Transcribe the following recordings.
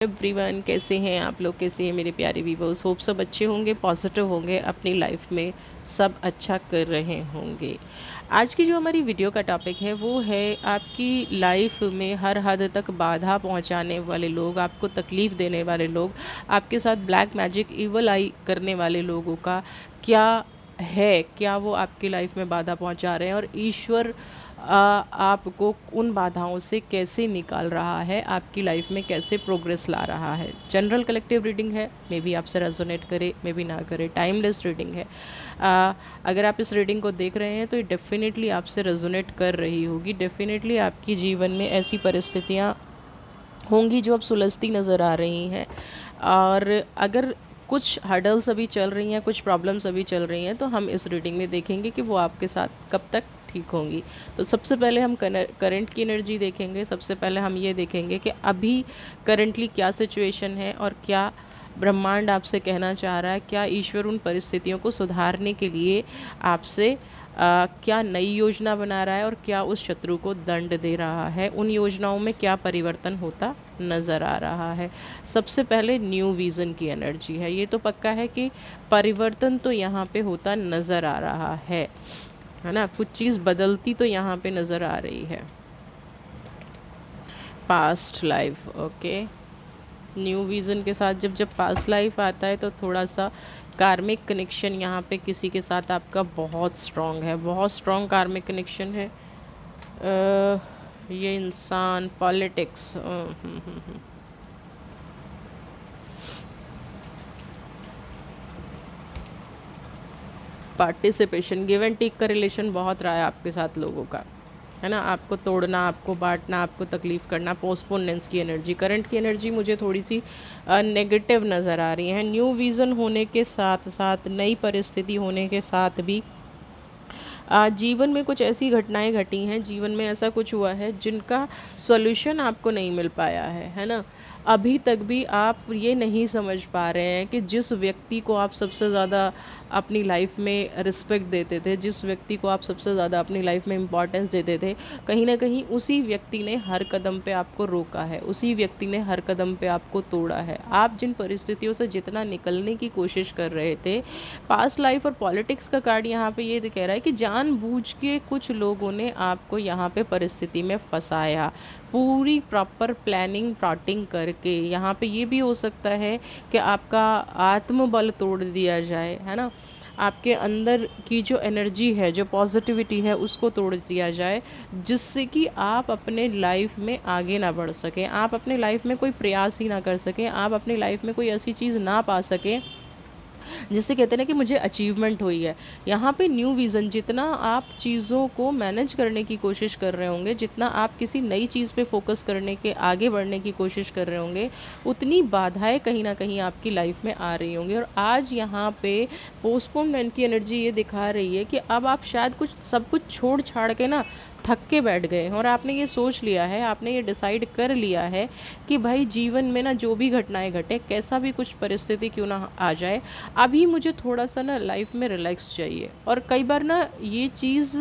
Everyone, कैसे हैं आप लोग? कैसे हैं मेरे प्यारे व्यूवर्स? होप सब अच्छे होंगे, पॉजिटिव होंगे, अपनी लाइफ में सब अच्छा कर रहे होंगे। आज की जो हमारी वीडियो का टॉपिक है वो है आपकी लाइफ में हर हद तक बाधा पहुंचाने वाले लोग, आपको तकलीफ़ देने वाले लोग, आपके साथ ब्लैक मैजिक इवल आई करने वाले लोगों का क्या है, क्या वो आपकी लाइफ में बाधा पहुंचा रहे हैं और ईश्वर आपको उन बाधाओं से कैसे निकाल रहा है, आपकी लाइफ में कैसे प्रोग्रेस ला रहा है। जनरल कलेक्टिव रीडिंग है, मे बी आपसे रेजोनेट करे, मे बी ना करे। टाइमलेस रीडिंग है। अगर आप इस रीडिंग को देख रहे हैं तो ये डेफिनेटली आपसे रेजोनेट कर रही होगी। डेफिनेटली आपकी जीवन में ऐसी परिस्थितियाँ होंगी जो अब सुलझती नज़र आ रही हैं। और अगर कुछ हर्डल्स अभी चल रही हैं, कुछ प्रॉब्लम्स अभी चल रही हैं, तो हम इस रीडिंग में देखेंगे कि वो आपके साथ कब तक ठीक होंगी। तो सबसे पहले हम करंट की एनर्जी देखेंगे। सबसे पहले हम ये देखेंगे कि अभी करंटली क्या सिचुएशन है और क्या ब्रह्मांड आपसे कहना चाह रहा है। क्या ईश्वर उन परिस्थितियों को सुधारने के लिए आपसे क्या नई योजना बना रहा है और क्या उस शत्रु को दंड दे रहा है। उन योजनाओं में क्या परिवर्तन होता नज़र आ रहा है। सबसे पहले न्यू विज़न की एनर्जी है। ये तो पक्का है कि परिवर्तन तो यहाँ पे होता नज़र आ रहा है ना। कुछ चीज़ बदलती तो यहाँ पे नज़र आ रही है। Past life, okay. New vision के साथ जब जब पास्ट लाइफ आता है तो थोड़ा सा कार्मिक कनेक्शन यहाँ पे किसी के साथ आपका बहुत स्ट्रॉन्ग है, बहुत स्ट्रॉन्ग कार्मिक कनेक्शन है। ये इंसान politics, participation, give and take का रिलेशन बहुत रहा है आपके साथ लोगों का, है ना। आपको तोड़ना, आपको बांटना, आपको तकलीफ़ करना, पोस्टपोनेंस की एनर्जी। करंट की एनर्जी मुझे थोड़ी सी नेगेटिव नज़र आ रही है। न्यू विज़न होने के साथ साथ, नई परिस्थिति होने के साथ भी जीवन में कुछ ऐसी घटनाएं घटी हैं, जीवन में ऐसा कुछ हुआ है जिनका सॉल्यूशन आपको नहीं मिल पाया है ना। अभी तक भी आप ये नहीं समझ पा रहे हैं कि जिस व्यक्ति को आप सबसे ज़्यादा अपनी लाइफ में रिस्पेक्ट देते थे, जिस व्यक्ति को आप सबसे ज़्यादा अपनी लाइफ में इम्पोर्टेंस देते थे, कहीं ना कहीं उसी व्यक्ति ने हर कदम पे आपको रोका है, उसी व्यक्ति ने हर कदम पे आपको तोड़ा है। आप जिन परिस्थितियों से जितना निकलने की कोशिश कर रहे थे, पास्ट लाइफ और पॉलिटिक्स का कार्ड यहाँ पे ये कह रहा है कि जानबूझ के कुछ लोगों ने आपको यहाँ पे परिस्थिति में फंसाया, पूरी प्रॉपर प्लानिंग प्लॉटिंग करके। यहाँ पे ये भी हो सकता है कि आपका आत्मबल तोड़ दिया जाए, है ना। आपके अंदर की जो एनर्जी है, जो पॉजिटिविटी है, उसको तोड़ दिया जाए, जिससे कि आप अपने लाइफ में आगे ना बढ़ सकें, आप अपने लाइफ में कोई प्रयास ही ना कर सकें, आप अपनी लाइफ में कोई ऐसी चीज़ ना पा सकें जिससे कहते हैं ना कि मुझे अचीवमेंट हुई है। यहाँ पे न्यू विज़न, जितना आप चीज़ों को मैनेज करने की कोशिश कर रहे होंगे, जितना आप किसी नई चीज़ पे फोकस करने के, आगे बढ़ने की कोशिश कर रहे होंगे, उतनी बाधाएं कहीं ना कहीं आपकी लाइफ में आ रही होंगी। और आज यहाँ पे पोस्टपोनमेंट की एनर्जी ये दिखा रही है कि अब आप शायद कुछ सब कुछ छोड़ छाड़ के ना थक के बैठ गए हैं और आपने ये सोच लिया है, आपने ये डिसाइड कर लिया है कि भाई जीवन में ना जो भी घटनाएं घटे, कैसा भी कुछ परिस्थिति क्यों ना आ जाए, अभी मुझे थोड़ा सा ना लाइफ में रिलैक्स चाहिए। और कई बार ना ये चीज़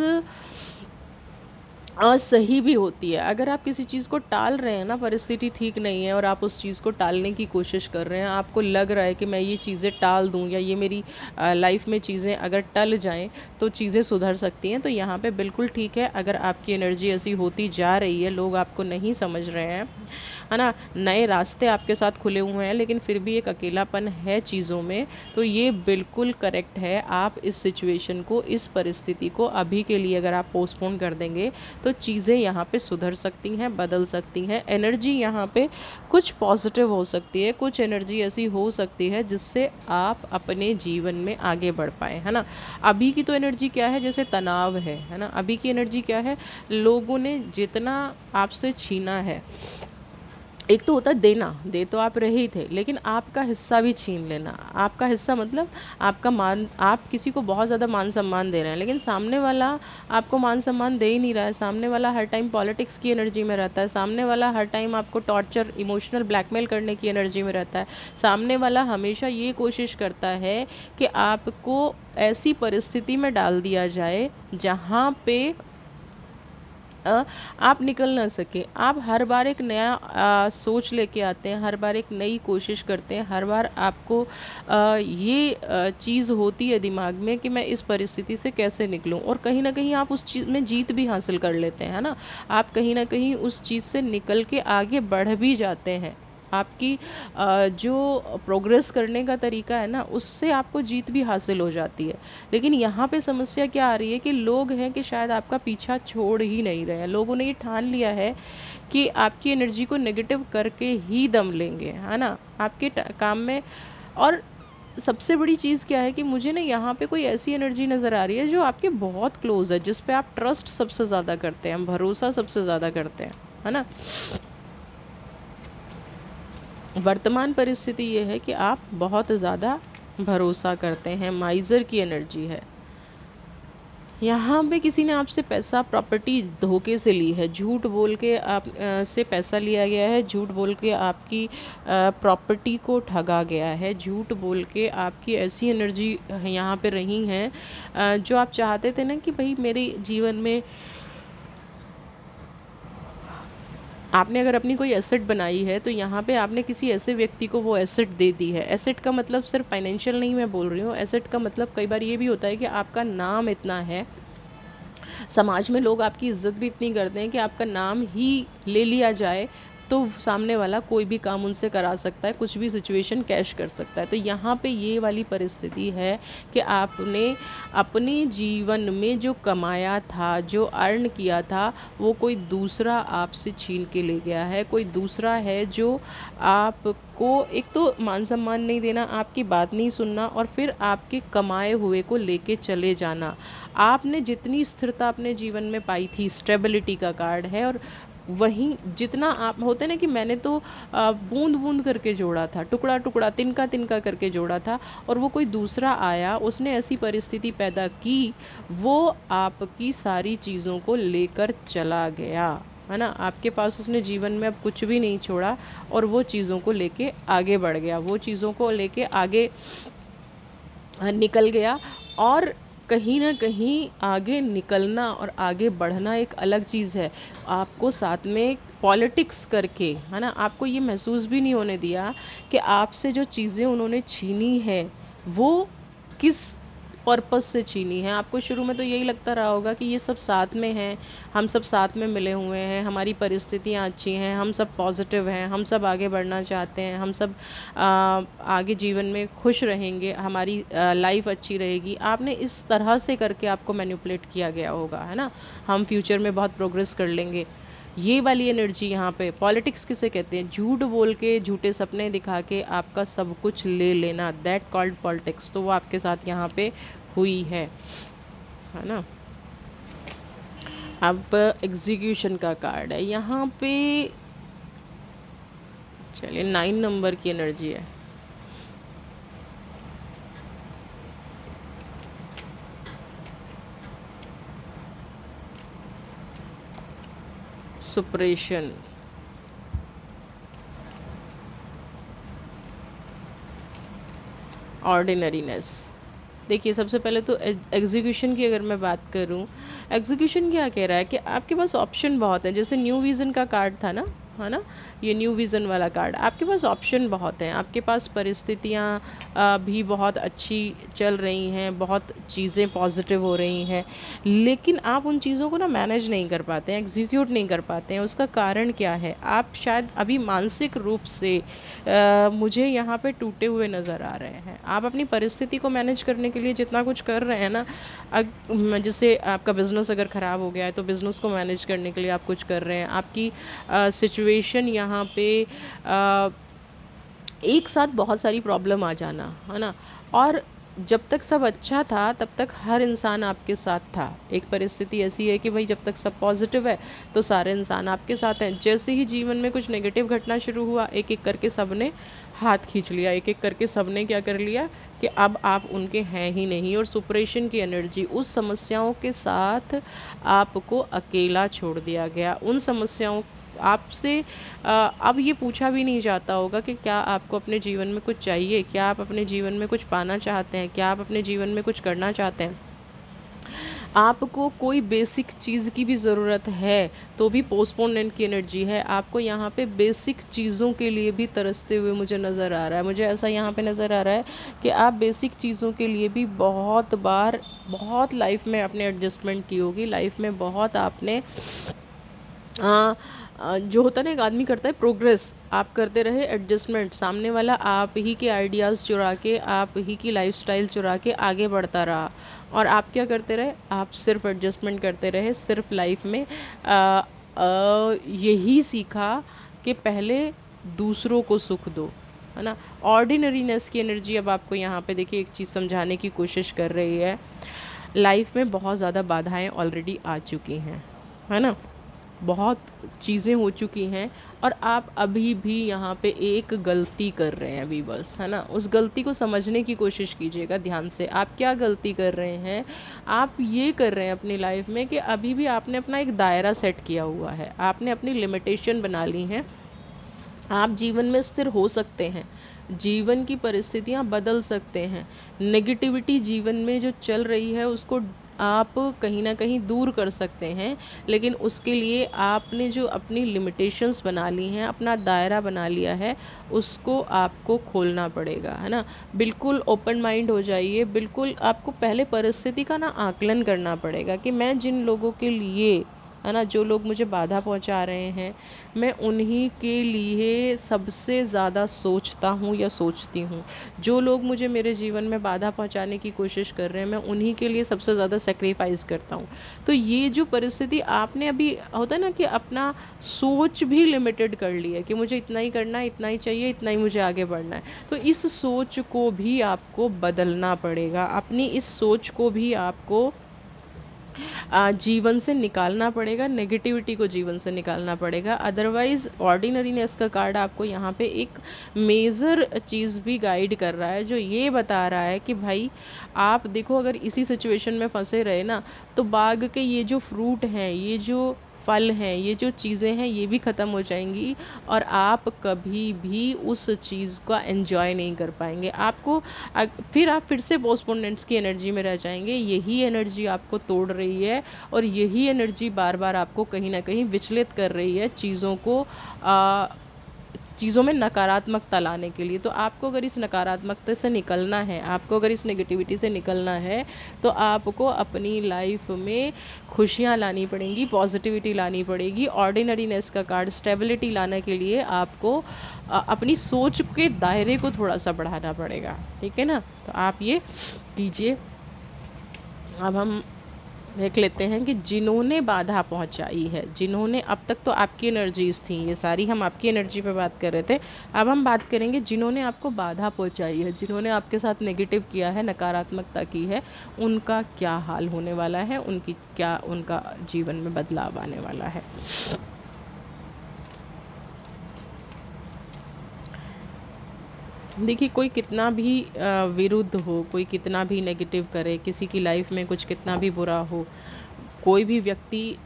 सही भी होती है। अगर आप किसी चीज़ को टाल रहे हैं ना, परिस्थिति ठीक नहीं है और आप उस चीज़ को टालने की कोशिश कर रहे हैं, आपको लग रहा है कि मैं ये चीज़ें टाल दूं या ये मेरी लाइफ में चीज़ें अगर टल जाएं तो चीज़ें सुधर सकती हैं, तो यहाँ पे बिल्कुल ठीक है। अगर आपकी एनर्जी ऐसी होती जा रही है, लोग आपको नहीं समझ रहे हैं, है ना, नए रास्ते आपके साथ खुले हुए हैं, लेकिन फिर भी एक अकेलापन है चीज़ों में, तो ये बिल्कुल करेक्ट है। आप इस सिचुएशन को, इस परिस्थिति को अभी के लिए अगर आप पोस्टपोन कर देंगे तो चीज़ें यहाँ पे सुधर सकती हैं, बदल सकती हैं। एनर्जी यहाँ पे कुछ पॉजिटिव हो सकती है, कुछ एनर्जी ऐसी हो सकती है जिससे आप अपने जीवन में आगे बढ़ पाएँ, है ना। अभी की तो एनर्जी क्या है, जैसे तनाव है ना। अभी की एनर्जी क्या है, लोगों ने जितना आपसे छीना है, एक तो होता है देना, दे तो आप रहे ही थे, लेकिन आपका हिस्सा भी छीन लेना। आपका हिस्सा मतलब आपका मान, आप किसी को बहुत ज़्यादा मान सम्मान दे रहे हैं, लेकिन सामने वाला आपको मान सम्मान दे ही नहीं रहा है। सामने वाला हर टाइम पॉलिटिक्स की एनर्जी में रहता है, सामने वाला हर टाइम आपको टॉर्चर, इमोशनल ब्लैकमेल करने की एनर्जी में रहता है। सामने वाला हमेशा ये कोशिश करता है कि आपको ऐसी परिस्थिति में डाल दिया जाए जहाँ पे आप निकल ना सके। आप हर बार एक नया सोच लेके आते हैं, हर बार एक नई कोशिश करते हैं, हर बार आपको ये चीज़ होती है दिमाग में कि मैं इस परिस्थिति से कैसे निकलूं, और कहीं ना कहीं आप उस चीज़ में जीत भी हासिल कर लेते हैं, है ना। आप कहीं ना कहीं उस चीज़ से निकल के आगे बढ़ भी जाते हैं। आपकी जो प्रोग्रेस करने का तरीका है ना, उससे आपको जीत भी हासिल हो जाती है। लेकिन यहाँ पे समस्या क्या आ रही है कि लोग हैं कि शायद आपका पीछा छोड़ ही नहीं रहे हैं। लोगों ने ये ठान लिया है कि आपकी एनर्जी को नेगेटिव करके ही दम लेंगे, है ना, आपके काम में। और सबसे बड़ी चीज़ क्या है कि मुझे ना यहाँ पे कोई ऐसी एनर्जी नज़र आ रही है जो आपके बहुत क्लोज है, जिस पे आप ट्रस्ट सबसे ज़्यादा करते हैं, भरोसा सबसे ज़्यादा करते हैं, है ना। वर्तमान परिस्थिति ये है कि आप बहुत ज़्यादा भरोसा करते हैं, माइज़र की एनर्जी है। यहाँ पे किसी ने आपसे पैसा, प्रॉपर्टी धोखे से ली है, झूठ बोल के आप से पैसा लिया गया है, झूठ बोल के आपकी प्रॉपर्टी को ठगा गया है, झूठ बोल के आपकी ऐसी एनर्जी यहाँ पे रही हैं जो आप चाहते थे ना कि भाई मेरे जीवन में आपने अगर अपनी कोई एसेट बनाई है, तो यहाँ पे आपने किसी ऐसे व्यक्ति को वो एसेट दे दी है। एसेट का मतलब सिर्फ फाइनेंशियल नहीं मैं बोल रही हूँ, एसेट का मतलब कई बार ये भी होता है कि आपका नाम इतना है, समाज में लोग आपकी इज्जत भी इतनी करते हैं कि आपका नाम ही ले लिया जाए तो सामने वाला कोई भी काम उनसे करा सकता है, कुछ भी सिचुएशन कैश कर सकता है। तो यहाँ पे ये वाली परिस्थिति है कि आपने अपने जीवन में जो कमाया था, जो अर्न किया था, वो कोई दूसरा आपसे छीन के ले गया है। कोई दूसरा है जो आपको एक तो मान सम्मान नहीं देना, आपकी बात नहीं सुनना, और फिर आपके कमाए हुए को लेके चले जाना। आपने जितनी स्थिरता अपने जीवन में पाई थी, स्टेबिलिटी का कार्ड है, और वहीं जितना आप होते ना कि मैंने तो बूंद बूंद करके जोड़ा था, टुकड़ा टुकड़ा, तिनका तिनका करके जोड़ा था, और वो कोई दूसरा आया, उसने ऐसी परिस्थिति पैदा की, वो आपकी सारी चीज़ों को लेकर चला गया, है ना। आपके पास उसने जीवन में अब कुछ भी नहीं छोड़ा, और वो चीज़ों को लेके आगे बढ़ गया, वो चीज़ों को लेके आगे निकल गया। और कहीं ना कहीं आगे निकलना और आगे बढ़ना एक अलग चीज़ है। आपको साथ में पॉलिटिक्स करके, है ना, आपको ये महसूस भी नहीं होने दिया कि आपसे जो चीज़ें उन्होंने छीनी है वो किस पर्पस से छीनी है। आपको शुरू में तो यही लगता रहा होगा कि ये सब साथ में हैं, हम सब साथ में मिले हुए हैं, हमारी परिस्थितियाँ अच्छी हैं, हम सब पॉजिटिव हैं, हम सब आगे बढ़ना चाहते हैं, हम सब आगे जीवन में खुश रहेंगे, हमारी लाइफ अच्छी रहेगी। आपने इस तरह से करके आपको मैनिपुलेट किया गया होगा, है ना, हम फ्यूचर में बहुत प्रोग्रेस कर लेंगे। ये वाली एनर्जी यहाँ पे पॉलिटिक्स किसे कहते हैं, झूठ बोल के, झूठे सपने दिखा के आपका सब कुछ ले लेना, दैट कॉल्ड पॉलिटिक्स। तो वो आपके साथ यहाँ पे हुई है ना। अब एग्जीक्यूशन का कार्ड है यहाँ पे, चलिए 9 नंबर की एनर्जी है। सुप्रेशन, ऑर्डिनरीनेस। देखिए सबसे पहले तो एग्जीक्यूशन की अगर मैं बात करूं, एग्जीक्यूशन क्या कह रहा है कि आपके पास ऑप्शन बहुत है। जैसे न्यू विज़न का कार्ड था ना, है ना, ये न्यू विज़न वाला कार्ड, आपके पास ऑप्शन बहुत हैं, आपके पास परिस्थितियाँ भी बहुत अच्छी चल रही हैं, बहुत चीज़ें पॉजिटिव हो रही हैं, लेकिन आप उन चीज़ों को ना मैनेज नहीं कर पाते हैं, एग्जीक्यूट नहीं कर पाते हैं। उसका कारण क्या है, आप शायद अभी मानसिक रूप से मुझे यहाँ पे टूटे हुए नज़र आ रहे हैं। आप अपनी परिस्थिति को मैनेज करने के लिए जितना कुछ कर रहे हैं ना, जैसे आपका बिज़नेस अगर ख़राब हो गया है तो बिज़नेस को मैनेज करने के लिए आप कुछ कर रहे हैं। आपकी सिचुएशन यहाँ पे एक साथ बहुत सारी प्रॉब्लम आ जाना, है ना, और जब तक सब अच्छा था तब तक हर इंसान आपके साथ था। एक परिस्थिति ऐसी है कि भाई जब तक सब पॉजिटिव है तो सारे इंसान आपके साथ हैं। जैसे ही जीवन में कुछ नेगेटिव घटना शुरू हुआ, एक एक करके सब ने हाथ खींच लिया, एक एक करके सब ने क्या कर लिया कि अब आप उनके हैं ही नहीं। और सुपरेशन की एनर्जी, उस समस्याओं के साथ आपको अकेला छोड़ दिया गया। उन समस्याओं आपसे अब ये पूछा भी नहीं जाता होगा कि क्या आपको अपने जीवन में कुछ चाहिए, क्या आप अपने जीवन में कुछ पाना चाहते हैं, क्या आप अपने जीवन में कुछ करना चाहते हैं। आपको कोई बेसिक चीज़ की भी ज़रूरत है तो भी पोस्टपोनेंट की एनर्जी है। आपको यहाँ पे बेसिक चीज़ों के लिए भी तरसते हुए मुझे नज़र आ रहा है। मुझे ऐसा यहाँ पे नज़र आ रहा है कि आप बेसिक चीज़ों के लिए भी बहुत बार, बहुत लाइफ में आपने एडजस्टमेंट की होगी, लाइफ में बहुत आपने हाँ, जो होता है ना, एक आदमी करता है प्रोग्रेस, आप करते रहे एडजस्टमेंट, सामने वाला आप ही के आइडियाज़ चुरा के, आप ही की लाइफस्टाइल चुरा के आगे बढ़ता रहा, और आप क्या करते रहे, आप सिर्फ एडजस्टमेंट करते रहे, सिर्फ लाइफ में यही सीखा कि पहले दूसरों को सुख दो, है ना। ऑर्डिनरीनेस की एनर्जी अब आपको यहाँ पे देखिए एक चीज़ समझाने की कोशिश कर रही है। लाइफ में बहुत ज़्यादा बाधाएं ऑलरेडी आ चुकी हैं, है ना, बहुत चीज़ें हो चुकी हैं, और आप अभी भी यहाँ पे एक गलती कर रहे हैं अभी बस, है ना। उस गलती को समझने की कोशिश कीजिएगा ध्यान से। आप क्या गलती कर रहे हैं? आप ये कर रहे हैं अपनी लाइफ में कि अभी भी आपने अपना एक दायरा सेट किया हुआ है, आपने अपनी लिमिटेशन बना ली हैं। आप जीवन में स्थिर हो सकते हैं, जीवन की परिस्थितियां बदल सकते हैं, नेगेटिविटी जीवन में जो चल रही है उसको आप कहीं ना कहीं दूर कर सकते हैं, लेकिन उसके लिए आपने जो अपनी लिमिटेशंस बना ली हैं, अपना दायरा बना लिया है, उसको आपको खोलना पड़ेगा, है ना। बिल्कुल ओपन माइंड हो जाइए। बिल्कुल आपको पहले परिस्थिति का ना आकलन करना पड़ेगा कि मैं जिन लोगों के लिए, है ना, जो लोग मुझे बाधा पहुंचा रहे हैं, मैं उन्हीं के लिए सबसे ज़्यादा सोचता हूँ या सोचती हूँ। जो लोग मुझे मेरे जीवन में बाधा पहुंचाने की कोशिश कर रहे हैं, मैं उन्हीं के लिए सबसे ज़्यादा सेक्रीफाइस करता हूँ। तो ये जो परिस्थिति आपने अभी, होता है ना कि अपना सोच भी लिमिटेड कर ली है कि मुझे इतना ही करना है, इतना ही चाहिए, इतना ही मुझे आगे बढ़ना है, तो इस सोच को भी आपको बदलना पड़ेगा। अपनी इस सोच को भी आपको जीवन से निकालना पड़ेगा, नेगेटिविटी को जीवन से निकालना पड़ेगा। अदरवाइज़ ऑर्डिनरीनेस का कार्ड आपको यहाँ पे एक मेजर चीज़ भी गाइड कर रहा है, जो ये बता रहा है कि भाई आप देखो, अगर इसी सिचुएशन में फंसे रहे ना, तो बाग के ये जो फ्रूट हैं, ये जो फल हैं, ये जो चीज़ें हैं, ये भी ख़त्म हो जाएंगी, और आप कभी भी उस चीज़ का एंजॉय नहीं कर पाएंगे। आपको फिर से पोस्टपोनेंट्स की एनर्जी में रह जाएंगे। यही एनर्जी आपको तोड़ रही है, और यही एनर्जी बार बार आपको कहीं ना कहीं विचलित कर रही है चीज़ों में नकारात्मकता लाने के लिए। तो आपको अगर इस नकारात्मकता से निकलना है, आपको अगर इस नेगेटिविटी से निकलना है, तो आपको अपनी लाइफ में खुशियाँ लानी पड़ेंगी, पॉजिटिविटी लानी पड़ेगी। ऑर्डिनरीनेस का कार्ड स्टेबिलिटी लाने के लिए आपको अपनी सोच के दायरे को थोड़ा सा बढ़ाना पड़ेगा, ठीक है ना। तो आप ये कीजिए। अब हम देख लेते हैं कि जिन्होंने बाधा पहुंचाई है, जिन्होंने, अब तक तो आपकी एनर्जीज थी, ये सारी हम आपकी एनर्जी पे बात कर रहे थे। अब हम बात करेंगे जिन्होंने आपको बाधा पहुंचाई है, जिन्होंने आपके साथ नेगेटिव किया है, नकारात्मकता की है, उनका क्या हाल होने वाला है, उनका जीवन में बदलाव आने वाला है। देखिए, कोई कितना भी विरुद्ध हो, कोई कितना भी नेगेटिव करे, किसी की लाइफ में कुछ कितना भी बुरा हो, कोई भी व्यक्ति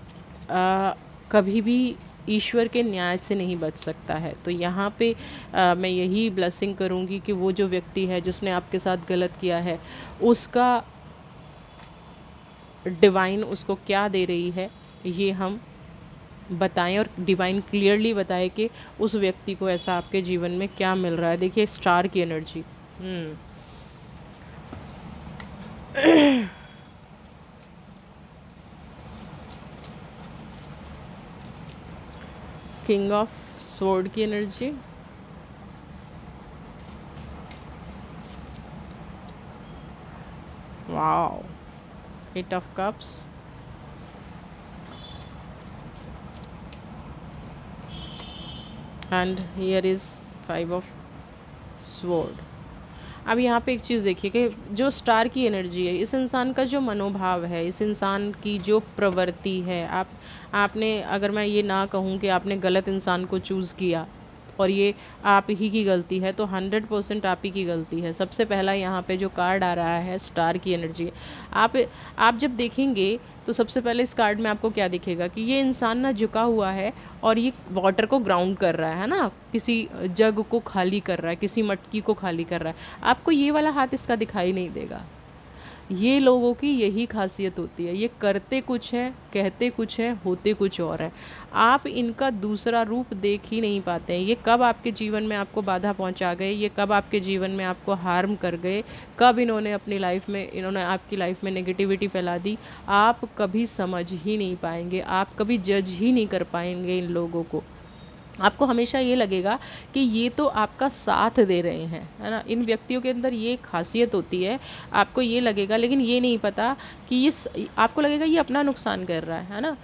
कभी भी ईश्वर के न्याय से नहीं बच सकता है। तो यहाँ पे मैं यही ब्लेसिंग करूँगी कि वो जो व्यक्ति है जिसने आपके साथ गलत किया है, उसका डिवाइन उसको क्या दे रही है, ये हम बताएं, और डिवाइन क्लियरली बताए कि उस व्यक्ति को ऐसा आपके जीवन में क्या मिल रहा है। देखिए, स्टार की एनर्जी, किंग ऑफ स्वॉर्ड की energy, wow, eight of cups, and here is 5 of sword. अब यहाँ पे एक चीज़ देखिए कि जो स्टार की एनर्जी है, इस इंसान का जो मनोभाव है, इस इंसान की जो प्रवृत्ति है, आपने, अगर मैं ये ना कहूँ कि आपने गलत इंसान को चूज़ किया और ये आप ही की गलती है, तो 100% आप ही की गलती है। सबसे पहला यहाँ पे जो कार्ड आ रहा है, स्टार की एनर्जी। आप जब देखेंगे तो सबसे पहले इस कार्ड में आपको क्या दिखेगा कि ये इंसान ना झुका हुआ है, और ये वाटर को ग्राउंड कर रहा है ना, किसी जग को खाली कर रहा है, किसी मटकी को खाली कर रहा है। आपको ये वाला हाथ इसका दिखाई नहीं देगा। ये लोगों की यही खासियत होती है, ये करते कुछ है, कहते कुछ है, होते कुछ और है। आप इनका दूसरा रूप देख ही नहीं पाते हैं। ये कब आपके जीवन में आपको बाधा पहुंचा गए, ये कब आपके जीवन में आपको हार्म कर गए, कब इन्होंने अपनी लाइफ में, इन्होंने आपकी लाइफ में नेगेटिविटी फैला दी, आप कभी समझ ही नहीं पाएंगे, आप कभी जज ही नहीं कर पाएंगे इन लोगों को। आपको हमेशा ये लगेगा कि ये तो आपका साथ दे रहे हैं, है ना। इन व्यक्तियों के अंदर ये खासियत होती है, आपको ये लगेगा, लेकिन ये नहीं पता कि आपको लगेगा ये अपना नुकसान कर रहा है ना,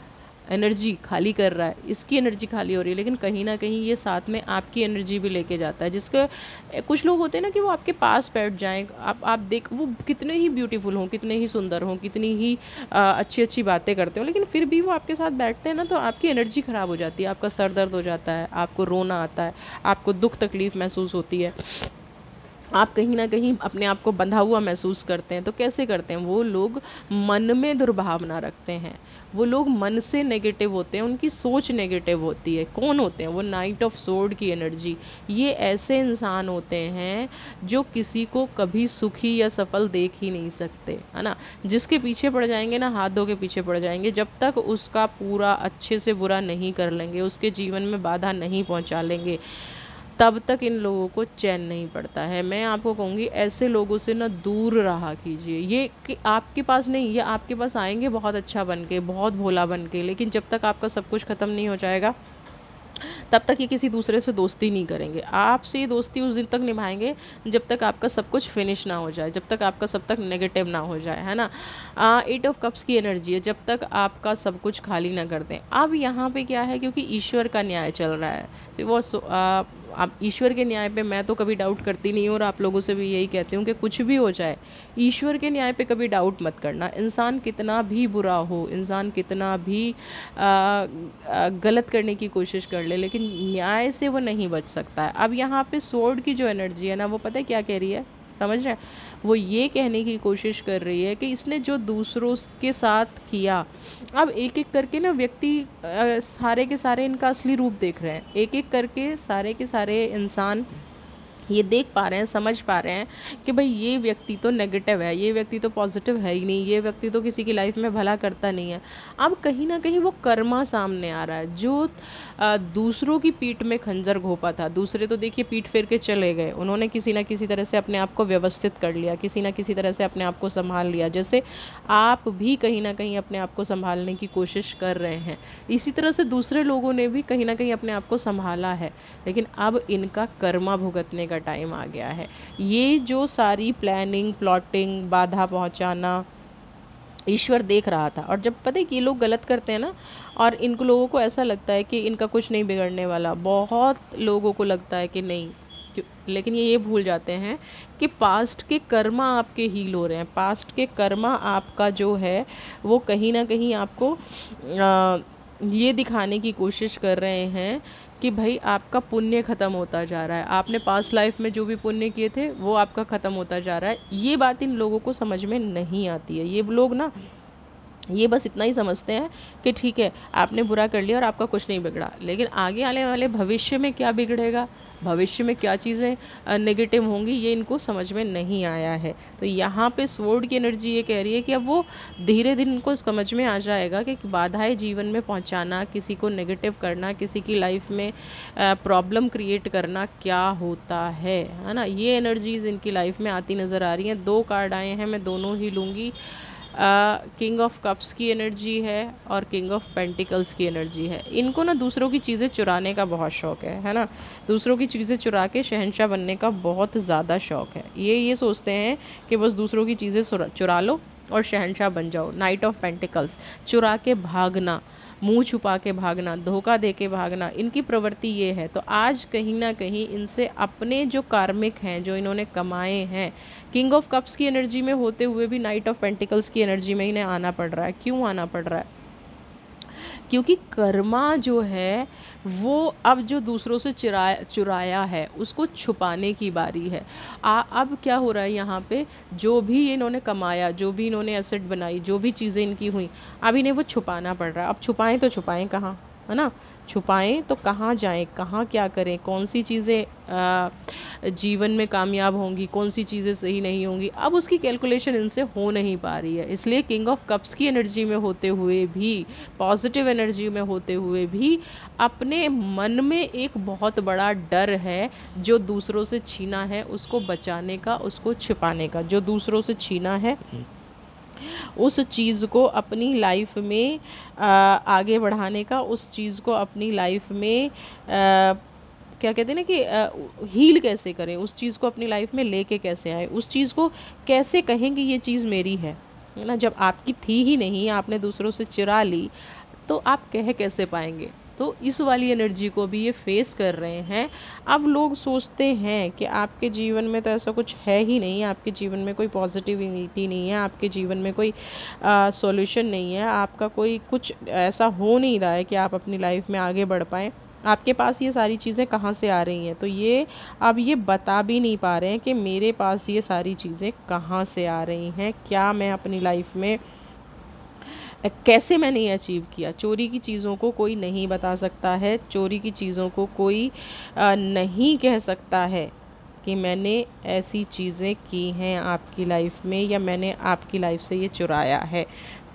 एनर्जी खाली कर रहा है, इसकी एनर्जी खाली हो रही है, लेकिन कहीं ना कहीं ये साथ में आपकी एनर्जी भी लेके जाता है। जिसके कुछ लोग होते हैं ना कि वो आपके पास बैठ जाएं, आप देख वो कितने ही ब्यूटीफुल हों, कितने ही सुंदर हों, कितनी ही अच्छी अच्छी बातें करते हो, लेकिन फिर भी वो आपके साथ बैठते हैं ना, तो आपकी एनर्जी ख़राब हो जाती है, आपका सर दर्द हो जाता है, आपको रोना आता है, आपको दुख तकलीफ़ महसूस होती है, आप कहीं ना कहीं अपने आप को बंधा हुआ महसूस करते हैं। तो कैसे करते हैं वो लोग? मन में दुर्भावना रखते हैं, वो लोग मन से नेगेटिव होते हैं, उनकी सोच नेगेटिव होती है। कौन होते हैं वो? नाइट ऑफ सोर्ड की एनर्जी। ये ऐसे इंसान होते हैं जो किसी को कभी सुखी या सफल देख ही नहीं सकते, है ना। जिसके पीछे पड़ जाएंगे ना, हाथ धो के पीछे पड़ जाएंगे, जब तक उसका पूरा अच्छे से बुरा नहीं कर लेंगे, उसके जीवन में बाधा नहीं पहुंचा लेंगे, तब तक इन लोगों को चैन नहीं पड़ता है। मैं आपको कहूँगी ऐसे लोगों से ना दूर रहा कीजिए। ये कि आपके पास नहीं, ये आपके पास आएंगे बहुत अच्छा बन के, बहुत भोला बन के, लेकिन जब तक आपका सब कुछ ख़त्म नहीं हो जाएगा तब तक ये किसी दूसरे से दोस्ती नहीं करेंगे। आपसे ये दोस्ती उस दिन तक निभाएंगे जब तक आपका सब कुछ फिनिश ना हो जाए, जब तक आपका सब तक नेगेटिव ना हो जाए, है ना। 8 ऑफ कप्स की एनर्जी है, जब तक आपका सब कुछ खाली ना कर दें। अब यहाँ पे क्या है, क्योंकि ईश्वर का न्याय चल रहा है, तो वो आप ईश्वर के न्याय पे मैं तो कभी डाउट करती नहीं हूँ, और आप लोगों से भी यही कहती हूँ कि कुछ भी हो जाए ईश्वर के न्याय पे कभी डाउट मत करना। इंसान कितना भी बुरा हो, इंसान कितना भी गलत करने की कोशिश कर ले, लेकिन न्याय से वो नहीं बच सकता है। अब यहाँ पे स्वॉर्ड की जो एनर्जी है ना, वो पता है क्या कह रही है? समझ रहे हैं? वो ये कहने की कोशिश कर रही है कि इसने जो दूसरों के साथ किया, अब एक एक करके ना व्यक्ति सारे के सारे इनका असली रूप देख रहे हैं, एक एक करके सारे के सारे इंसान ये देख पा रहे हैं, समझ पा रहे हैं कि भाई ये व्यक्ति तो नेगेटिव है, ये व्यक्ति तो पॉजिटिव है ही नहीं, ये व्यक्ति तो किसी की लाइफ में भला करता नहीं है। अब कहीं ना कहीं वो कर्मा सामने आ रहा है, जो दूसरों की पीठ में खंजर घोंपा था। दूसरे तो देखिए पीठ फेर के चले गए, उन्होंने किसी ना किसी तरह से अपने आप को व्यवस्थित कर लिया, किसी ना किसी तरह से अपने आप को संभाल लिया, जैसे आप भी कहीं ना कहीं अपने आप को संभालने की कोशिश कर रहे हैं। इसी तरह से दूसरे लोगों ने भी कहीं ना कहीं अपने आप को संभाला है, लेकिन अब इनका कर्मा भुगतने का टाइम आ गया है। ये जो सारी प्लानिंग, प्लॉटिंग, बाधा पहुंचाना ईश्वर देख रहा था। और जब पता है कि ये लोग गलत करते हैं ना, और इनको लोगों को ऐसा लगता है कि इनका कुछ नहीं बिगड़ने वाला, बहुत लोगों को लगता है कि नहीं, लेकिन ये भूल जाते हैं कि पास्ट के कर्मा आपके हील हो रहे हैं। पास्ट के कर्मा आपका जो है वो कहीं ना कहीं आपको ये दिखाने की कोशिश कर रहे हैं कि भाई आपका पुण्य ख़त्म होता जा रहा है, आपने पास्ट लाइफ में जो भी पुण्य किए थे वो आपका ख़त्म होता जा रहा है। ये बात इन लोगों को समझ में नहीं आती है। ये लोग ना ये बस इतना ही समझते हैं कि ठीक है आपने बुरा कर लिया और आपका कुछ नहीं बिगड़ा, लेकिन आगे आने वाले भविष्य में क्या बिगड़ेगा, भविष्य में क्या चीज़ें नेगेटिव होंगी, ये इनको समझ में नहीं आया है। तो यहाँ पे स्वॉर्ड की एनर्जी ये कह रही है कि अब वो धीरे धीरे इनको समझ में आ जाएगा कि बाधाएं जीवन में पहुँचाना, किसी को नेगेटिव करना, किसी की लाइफ में प्रॉब्लम क्रिएट करना क्या होता है ना। ये एनर्जीज इनकी लाइफ में आती नज़र आ रही हैं। 2 कार्ड आए हैं, मैं दोनों ही लूँगी। किंग ऑफ कप्स की एनर्जी है और किंग ऑफ पेंटिकल्स की एनर्जी है। इनको ना दूसरों की चीज़ें चुराने का बहुत शौक है ना। दूसरों की चीज़ें चुरा के शहंशाह बनने का बहुत ज़्यादा शौक है। ये सोचते हैं कि बस दूसरों की चीज़ें चुरा लो और शहंशाह बन जाओ। नाइट ऑफ पेंटिकल्स, चुरा के भागना, मुंह छुपा के भागना, धोखा दे के भागना, इनकी प्रवृत्ति ये है। तो आज कहीं ना कहीं इनसे अपने जो कार्मिक हैं, जो इन्होंने कमाए हैं, किंग ऑफ कप्स की एनर्जी में होते हुए भी नाइट ऑफ पेंटिकल्स की एनर्जी में इन्हें आना पड़ रहा है। क्यों आना पड़ रहा है? क्योंकि कर्मा जो है वो अब जो दूसरों से चुराया है उसको छुपाने की बारी है। अब क्या हो रहा है यहाँ पे, जो भी इन्होंने कमाया, जो भी इन्होंने एसेट बनाई, जो भी चीज़ें इनकी हुई, अब इन्हें वो छुपाना पड़ रहा है। अब छुपाएं तो छुपाएं कहाँ, है ना। छुपाएं तो कहाँ जाएं, कहाँ क्या करें, कौन सी चीज़ें जीवन में कामयाब होंगी, कौन सी चीज़ें सही नहीं होंगी, अब उसकी कैलकुलेशन इनसे हो नहीं पा रही है। इसलिए किंग ऑफ कप्स की एनर्जी में होते हुए भी, पॉजिटिव एनर्जी में होते हुए भी, अपने मन में एक बहुत बड़ा डर है जो दूसरों से छीना है उसको बचाने का, उसको छिपाने का। जो दूसरों से छीना है उस चीज़ को अपनी लाइफ में आगे बढ़ाने का, उस चीज़ को अपनी लाइफ में क्या कहते हैं ना कि हील कैसे करें, उस चीज़ को अपनी लाइफ में लेके कैसे आए, उस चीज़ को कैसे कहेंगे ये चीज़ मेरी है ना। जब आपकी थी ही नहीं, आपने दूसरों से चुरा ली, तो आप कह कैसे पाएंगे। तो इस वाली एनर्जी को भी ये फेस कर रहे हैं। अब लोग सोचते हैं कि आपके जीवन में तो ऐसा कुछ है ही नहीं, आपके जीवन में कोई पॉजिटिविटी नहीं है, आपके जीवन में कोई सॉल्यूशन नहीं है, आपका कोई कुछ ऐसा हो नहीं रहा है कि आप अपनी लाइफ में आगे बढ़ पाएँ। आपके पास ये सारी चीज़ें कहाँ से आ रही हैं, तो ये अब ये बता भी नहीं पा रहे हैं कि मेरे पास ये सारी चीज़ें कहाँ से आ रही हैं, क्या मैं अपनी लाइफ में कैसे मैंने ये अचीव किया। चोरी की चीज़ों को कोई नहीं बता सकता है, चोरी की चीज़ों को कोई नहीं कह सकता है कि मैंने ऐसी चीज़ें की हैं आपकी लाइफ में, या मैंने आपकी लाइफ से ये चुराया है।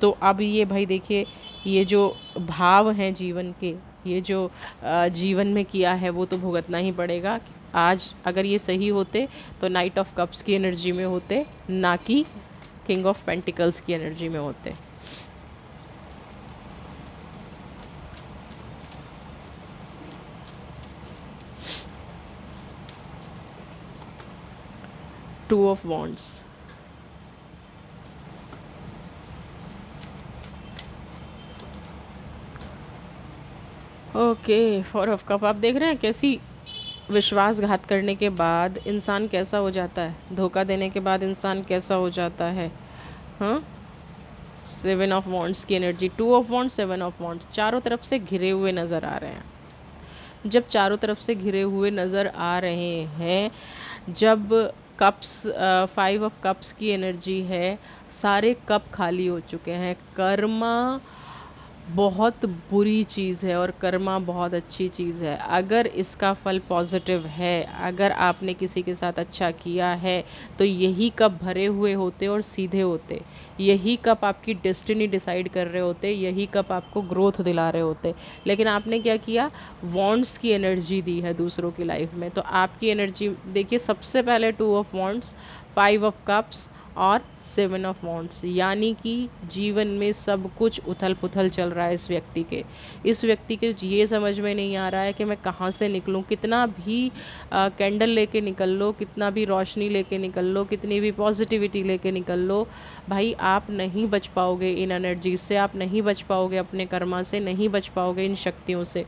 तो अब ये भाई देखिए, ये जो भाव हैं जीवन के, ये जो जीवन में किया है वो तो भुगतना ही पड़ेगा। आज अगर ये सही होते तो नाइट ऑफ कप्स की एनर्जी में होते, ना कि किंग ऑफ पेंटिकल्स की एनर्जी में होते। Two of wands, okay. Four of cup, आप देख रहे हैं कैसी विश्वासघात करने के बाद इंसान कैसा हो जाता है, धोखा देने के बाद इंसान कैसा हो जाता है। हाँ, सेवन ऑफ वॉन्ड्स की energy, two of wands, seven of wands, चारों तरफ से घिरे हुए नज़र आ रहे हैं। जब चारों तरफ से घिरे हुए नज़र आ रहे हैं, जब कप्स, फाइव ऑफ कप्स की एनर्जी है, सारे कप खाली हो चुके हैं। कर्मा बहुत बुरी चीज़ है और कर्मा बहुत अच्छी चीज़ है। अगर इसका फल पॉजिटिव है, अगर आपने किसी के साथ अच्छा किया है, तो यही कप भरे हुए होते और सीधे होते, यही कप आपकी डेस्टिनी डिसाइड कर रहे होते, यही कप आपको ग्रोथ दिला रहे होते। लेकिन आपने क्या किया, वॉन्ड्स की एनर्जी दी है दूसरों की लाइफ में। तो आपकी एनर्जी देखिए, सबसे पहले two of wands, five of cups और सेवन ऑफ वॉन्ड्स, यानी कि जीवन में सब कुछ उथल पुथल चल रहा है इस व्यक्ति के ये समझ में नहीं आ रहा है कि मैं कहाँ से निकलूँ। कितना भी कैंडल लेके निकल लो, कितना भी रोशनी लेके निकल लो, कितनी भी पॉजिटिविटी लेके निकल लो, भाई आप नहीं बच पाओगे इन एनर्जी से, आप नहीं बच पाओगे अपने कर्मा से, नहीं बच पाओगे इन शक्तियों से।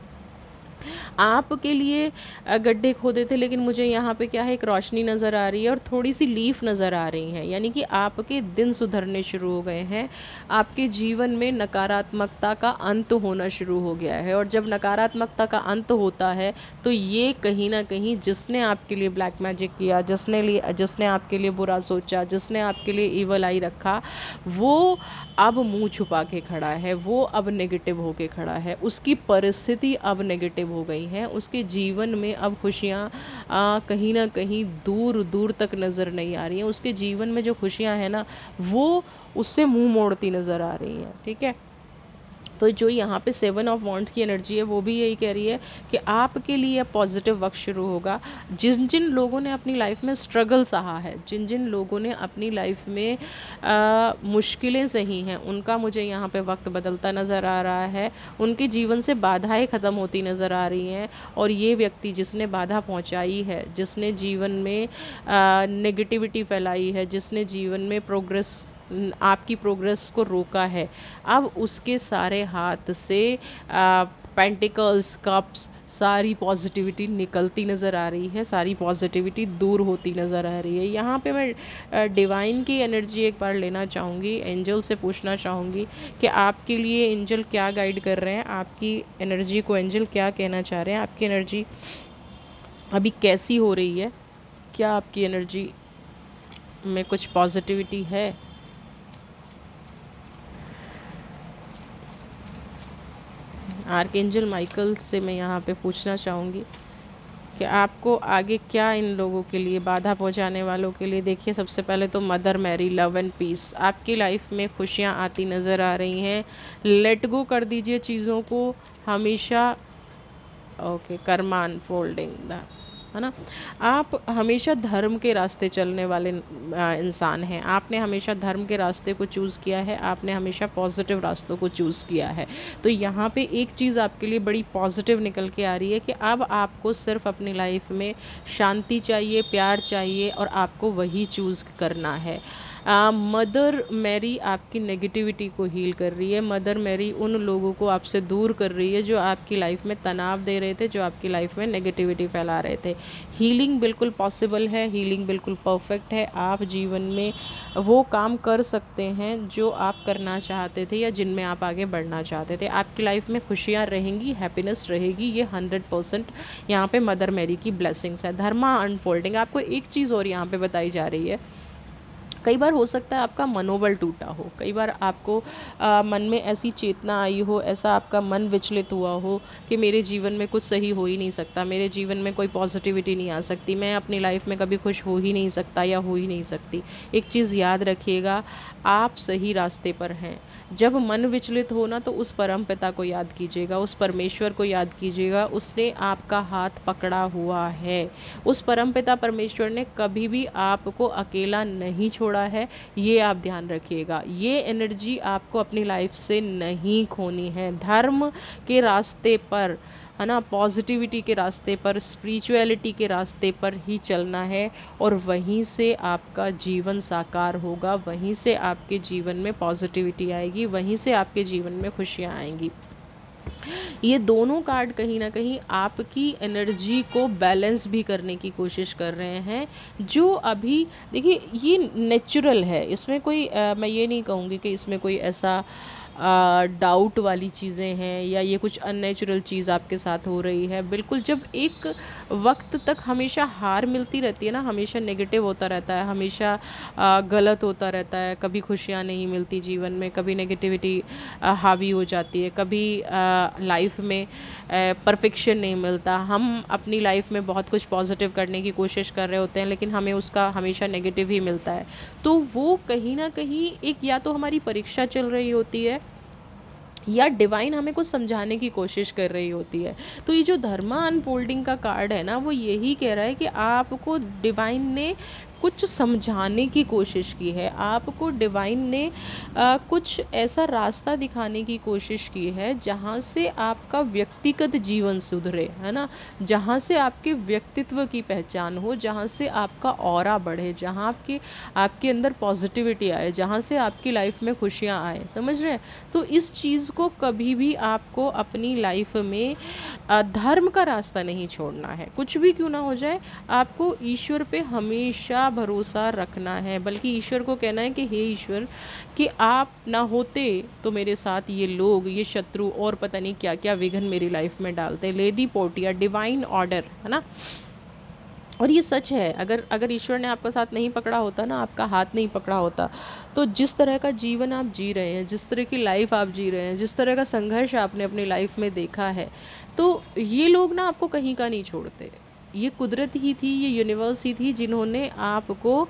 आपके लिए गड्ढे खोदे थे, लेकिन मुझे यहाँ पे क्या है, एक रोशनी नज़र आ रही है और थोड़ी सी लीफ नज़र आ रही है, यानी कि आपके दिन सुधरने शुरू हो गए हैं। आपके जीवन में नकारात्मकता का अंत होना शुरू हो गया है। और जब नकारात्मकता का अंत होता है तो ये कहीं ना कहीं जिसने आपके लिए ब्लैक मैजिक किया, जिसने आपके लिए बुरा सोचा, जिसने आपके लिए ईवल आई रखा, वो अब मुंह छुपा के खड़ा है, वो अब नेगेटिव होके खड़ा है, उसकी परिस्थिति अब नेगेटिव हो गई है, उसके जीवन में अब खुशियाँ कहीं ना कहीं दूर दूर तक नज़र नहीं आ रही हैं। उसके जीवन में जो खुशियाँ हैं ना, वो उससे मुंह मोड़ती नज़र आ रही हैं। ठीक है, तो जो यहाँ पे सेवन ऑफ वॉन्ड्स की एनर्जी है वो भी यही कह रही है कि आपके लिए पॉजिटिव वक्त शुरू होगा। जिन जिन लोगों ने अपनी लाइफ में स्ट्रगल सहा है, जिन जिन लोगों ने अपनी लाइफ में मुश्किलें सही हैं, उनका मुझे यहाँ पे वक्त बदलता नज़र आ रहा है। उनके जीवन से बाधाएं ख़त्म होती नज़र आ रही हैं। और ये व्यक्ति जिसने बाधा पहुँचाई है, जिसने जीवन में नेगेटिविटी फैलाई है, जिसने जीवन में आपकी प्रोग्रेस को रोका है, अब उसके सारे हाथ से पेंटिकल्स, कप्स, सारी पॉजिटिविटी निकलती नज़र आ रही है, सारी पॉजिटिविटी दूर होती नज़र आ रही है। यहाँ पे मैं डिवाइन की एनर्जी एक बार लेना चाहूँगी, एंजल से पूछना चाहूँगी कि आपके लिए एंजल क्या गाइड कर रहे हैं, आपकी एनर्जी को एंजल क्या कहना चाह रहे हैं, आपकी एनर्जी अभी कैसी हो रही है, क्या आपकी एनर्जी में कुछ पॉजिटिविटी है। आर्कएंजल माइकल से मैं यहाँ पे पूछना चाहूँगी कि आपको आगे क्या इन लोगों के लिए, बाधा पहुंचाने वालों के लिए। देखिए, सबसे पहले तो mother Mary, love and peace, आपकी लाइफ में खुशियां आती नज़र आ रही हैं। लेट गो कर दीजिए चीज़ों को हमेशा। ओके, कर्मा अनफोल्डिंग द, है ना। आप हमेशा धर्म के रास्ते चलने वाले इंसान हैं। आपने हमेशा धर्म के रास्ते को चूज़ किया है, आपने हमेशा पॉजिटिव रास्तों को चूज़ किया है। तो यहाँ पे एक चीज़ आपके लिए बड़ी पॉजिटिव निकल के आ रही है कि अब आपको सिर्फ अपनी लाइफ में शांति चाहिए, प्यार चाहिए, और आपको वही चूज़ करना है। मदर मैरी आपकी नेगेटिविटी को हील कर रही है। मदर मैरी उन लोगों को आपसे दूर कर रही है जो आपकी लाइफ में तनाव दे रहे थे, जो आपकी लाइफ में नेगेटिविटी फैला रहे थे। हीलिंग बिल्कुल पॉसिबल है, हीलिंग बिल्कुल परफेक्ट है। आप जीवन में वो काम कर सकते हैं जो आप करना चाहते थे या जिनमें आप आगे बढ़ना चाहते थे। आपकी लाइफ में खुशियाँ रहेंगी, हैप्पीनेस रहेगी, ये 100% यहाँ पे मदर मैरी की ब्लेसिंग्स है। धर्मा अनफोल्डिंग, आपको एक चीज़ और यहाँ पे बताई जा रही है। कई बार हो सकता है आपका मनोबल टूटा हो, कई बार आपको मन में ऐसी चेतना आई हो, ऐसा आपका मन विचलित हुआ हो कि मेरे जीवन में कुछ सही हो ही नहीं सकता, मेरे जीवन में कोई पॉजिटिविटी नहीं आ सकती, मैं अपनी लाइफ में कभी खुश हो ही नहीं सकता या हो ही नहीं सकती। एक चीज़ याद रखिएगा, आप सही रास्ते पर हैं। जब मन विचलित हो ना, तो उस परम पिता को याद कीजिएगा, उस परमेश्वर को याद कीजिएगा, उसने आपका हाथ पकड़ा हुआ है। उस परम पिता परमेश्वर ने कभी भी आपको अकेला नहीं छोड़ा है, ये आप ध्यान रखिएगा। ये एनर्जी आपको अपनी लाइफ से नहीं खोनी है। धर्म के रास्ते पर, है ना, पॉजिटिविटी के रास्ते पर, स्पिरिचुअलिटी के रास्ते पर ही चलना है, और वहीं से आपका जीवन साकार होगा, वहीं से आपके जीवन में पॉजिटिविटी आएगी, वहीं से आपके जीवन में खुशियाँ आएंगी। ये दोनों कार्ड कहीं ना कहीं आपकी एनर्जी को बैलेंस भी करने की कोशिश कर रहे हैं। जो अभी देखिए, ये नेचुरल है, इसमें कोई मैं ये नहीं कहूँगी कि इसमें कोई ऐसा डाउट वाली चीज़ें हैं या ये कुछ अननेचुरल चीज़ आपके साथ हो रही है। बिल्कुल, जब एक वक्त तक हमेशा हार मिलती रहती है ना, हमेशा नेगेटिव होता रहता है, हमेशा गलत होता रहता है, कभी खुशियाँ नहीं मिलती जीवन में, कभी नेगेटिविटी हावी हो जाती है, कभी लाइफ में परफेक्शन नहीं मिलता। हम अपनी लाइफ में बहुत कुछ पॉजिटिव करने की कोशिश कर रहे होते हैं, लेकिन हमें उसका हमेशा नेगेटिव ही मिलता है। तो वो कहीं ना कहीं एक, या तो हमारी परीक्षा चल रही होती है, या डिवाइन हमें कुछ समझाने की कोशिश कर रही होती है। तो ये जो धर्मा अनफोल्डिंग का कार्ड है ना, वो यही कह रहा है कि आपको डिवाइन ने कुछ समझाने की कोशिश की है, आपको डिवाइन ने कुछ ऐसा रास्ता दिखाने की कोशिश की है जहाँ से आपका व्यक्तिगत जीवन सुधरे, है ना, जहाँ से आपके व्यक्तित्व की पहचान हो, जहाँ से आपका ऑरा बढ़े, जहाँ आपके अंदर पॉजिटिविटी आए, जहाँ से आपकी लाइफ में खुशियाँ आए, समझ रहे हैं। तो इस चीज़ को कभी भी आपको अपनी लाइफ में धर्म का रास्ता नहीं छोड़ना है। कुछ भी क्यों ना हो जाए, आपको ईश्वर पे हमेशा भरोसा रखना है, बल्कि ईश्वर को कहना है कि हे ईश्वर, कि आप ना होते तो मेरे साथ ये लोग, ये शत्रु और पता नहीं क्या क्या विघ्न मेरी लाइफ में डालते। लेडी पोर्टिया, डिवाइन ऑर्डर, है ना। और ये सच है, अगर अगर ईश्वर ने आपका साथ नहीं पकड़ा होता ना, आपका हाथ नहीं पकड़ा होता, तो जिस तरह का जीवन आप जी रहे हैं, जिस तरह की लाइफ आप जी रहे हैं, जिस तरह का संघर्ष आपने अपनी लाइफ में देखा है, तो ये लोग ना आपको कहीं का नहीं छोड़ते। ये कुदरत ही थी, ये यूनिवर्स ही थी जिन्होंने आपको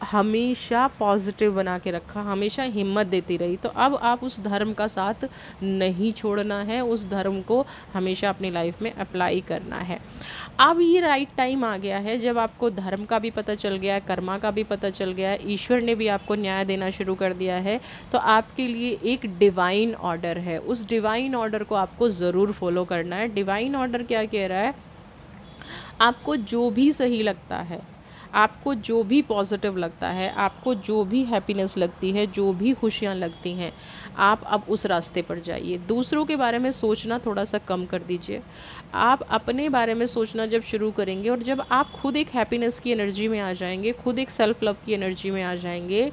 हमेशा पॉजिटिव बना के रखा, हमेशा हिम्मत देती रही। तो अब आप उस धर्म का साथ नहीं छोड़ना है, उस धर्म को हमेशा अपनी लाइफ में अप्लाई करना है। अब ये राइट टाइम आ गया है जब आपको धर्म का भी पता चल गया है, कर्मा का भी पता चल गया है, ईश्वर ने भी आपको न्याय देना शुरू कर दिया है। तो आपके लिए एक डिवाइन ऑर्डर है, उस डिवाइन ऑर्डर को आपको ज़रूर फॉलो करना है। डिवाइन ऑर्डर क्या कह रहा है, आपको जो भी सही लगता है, आपको जो भी पॉजिटिव लगता है, आपको जो भी हैप्पीनेस लगती है, जो भी खुशियाँ लगती हैं, आप अब उस रास्ते पर जाइए। दूसरों के बारे में सोचना थोड़ा सा कम कर दीजिए। आप अपने बारे में सोचना जब शुरू करेंगे, और जब आप खुद एक हैप्पीनेस की एनर्जी में आ जाएंगे, खुद एक सेल्फ लव की एनर्जी में आ जाएंगे,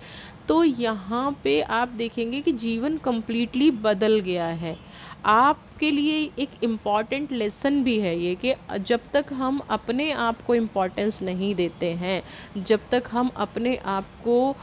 तो यहाँ पे आप देखेंगे कि जीवन कम्प्लीटली बदल गया है। आप आपके लिए एक इम्पॉर्टेंट लेसन भी है ये, कि जब तक हम अपने आप को इम्पोर्टेंस नहीं देते हैं, जब तक हम अपने आप को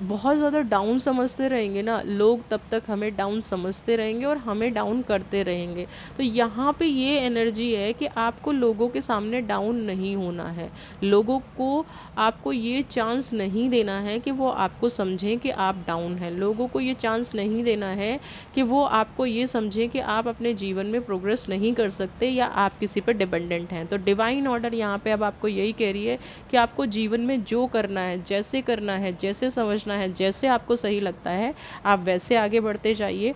बहुत ज़्यादा डाउन समझते रहेंगे ना, लोग तब तक हमें डाउन समझते रहेंगे और हमें डाउन करते रहेंगे। तो यहाँ पे ये एनर्जी है कि आपको लोगों के सामने डाउन नहीं होना है, लोगों को आपको ये चांस नहीं देना है कि वो आपको समझें कि आप डाउन हैं, लोगों को ये चांस नहीं देना है कि वो आपको ये समझें कि आप अपने जीवन में प्रोग्रेस नहीं कर सकते या आप किसी पर डिपेंडेंट हैं। तो डिवाइन ऑर्डर यहाँ पे अब आपको यही कह रही है कि आपको जीवन में जो करना है, जैसे करना है, जैसे समझना है, जैसे आपको सही लगता है, आप वैसे आगे बढ़ते जाइए।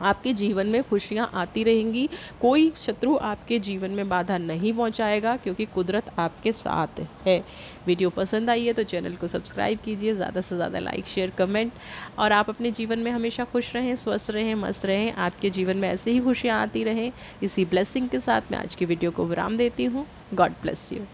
आपके जीवन में खुशियाँ आती रहेंगी, कोई शत्रु आपके जीवन में बाधा नहीं पहुंचाएगा, क्योंकि कुदरत आपके साथ है। वीडियो पसंद आई है तो चैनल को सब्सक्राइब कीजिए, ज़्यादा से ज़्यादा लाइक शेयर कमेंट, और आप अपने जीवन में हमेशा खुश रहें, स्वस्थ रहें, मस्त रहें, आपके जीवन में ऐसे ही खुशियाँ आती रहें। इसी ब्लेसिंग के साथ मैं आज की वीडियो को विराम देती हूँ। God bless you.